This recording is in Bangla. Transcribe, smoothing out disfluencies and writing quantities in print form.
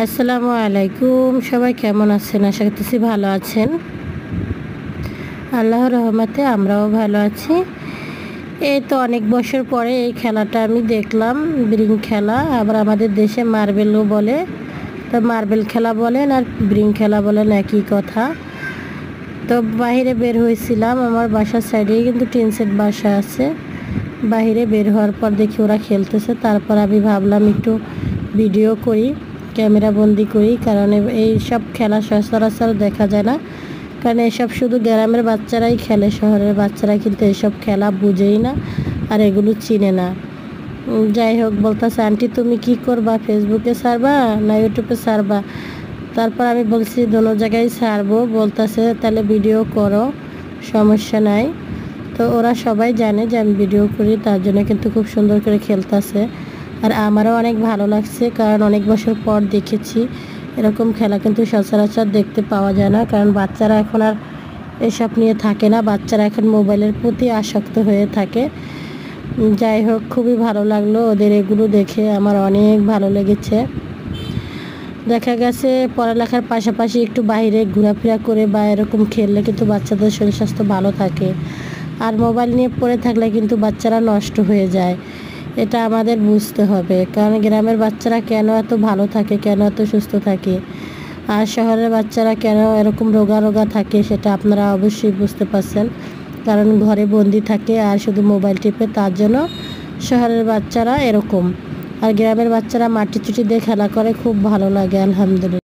আসসালামু আলাইকুম। সবাই কেমন আছেন? আশা করতেছি ভালো আছেন। আল্লাহর রহমতে আমরাও ভালো আছি। এই তো অনেক বছর পরে এই খেলাটা আমি দেখলাম, ব্রিং খেলা। আবার আমাদের দেশে মার্বেলও বলে। তো মার্বেল খেলা বলেন আর ব্রিং খেলা বলেন, একই কথা। তো বাহিরে বের হয়েছিলাম, আমার বাসার সাইডেই কিন্তু টিন সেট বাসা আছে। বাহিরে বের হওয়ার পর দেখি ওরা খেলতেছে। তারপর আমি ভাবলাম একটু ভিডিও করি, ক্যামেরা বন্দি করি, কারণ এই সব খেলা সচরাচর দেখা যায় না। কারণ এসব শুধু গ্রামের বাচ্চারাই খেলে, শহরের বাচ্চারা কিন্তু এসব খেলা বুঝেই না আর এগুলো চিনে না। যাই হোক, বলতেছে আন্টি তুমি কি করবা, ফেসবুকে ছাড়বা না ইউটিউবে ছাড়বা? তারপর আমি বলছি দোনো জায়গায় ছাড়বো। বলতেছে তাহলে ভিডিও করো, সমস্যা নাই। তো ওরা সবাই জানে যে আমি ভিডিও করি, তার জন্য কিন্তু খুব সুন্দর করে খেলতেছে। আর আমারও অনেক ভালো লাগছে, কারণ অনেক বছর পর দেখেছি। এরকম খেলা কিন্তু সচরাচর দেখতে পাওয়া যায় না, কারণ বাচ্চারা এখন আর এসব নিয়ে থাকে না। বাচ্চারা এখন মোবাইলের প্রতি আসক্ত হয়ে থাকে। যাই হোক, খুবই ভালো লাগলো ওদের এগুলো দেখে, আমার অনেক ভালো লেগেছে। দেখা গেছে পড়ালেখার পাশাপাশি একটু বাইরে ঘোরাফেরা করে বা এরকম খেললে কিন্তু বাচ্চাদের শরীর স্বাস্থ্য ভালো থাকে। আর মোবাইল নিয়ে পড়ে থাকলে কিন্তু বাচ্চারা নষ্ট হয়ে যায়, এটা আমাদের বুঝতে হবে। কারণ গ্রামের বাচ্চারা কেন এত ভালো থাকে, কেন এত সুস্থ থাকে, আর শহরের বাচ্চারা কেন এরকম রোগা রোগা থাকে, সেটা আপনারা অবশ্যই বুঝতে পারছেন। কারণ ঘরে বন্দি থাকে আর শুধু মোবাইল টিপে, তার জন্য শহরের বাচ্চারা এরকম। আর গ্রামের বাচ্চারা মাটি চুটি দিয়ে খেলা করে, খুব ভালো লাগে আলহামদুলিল্লাহ।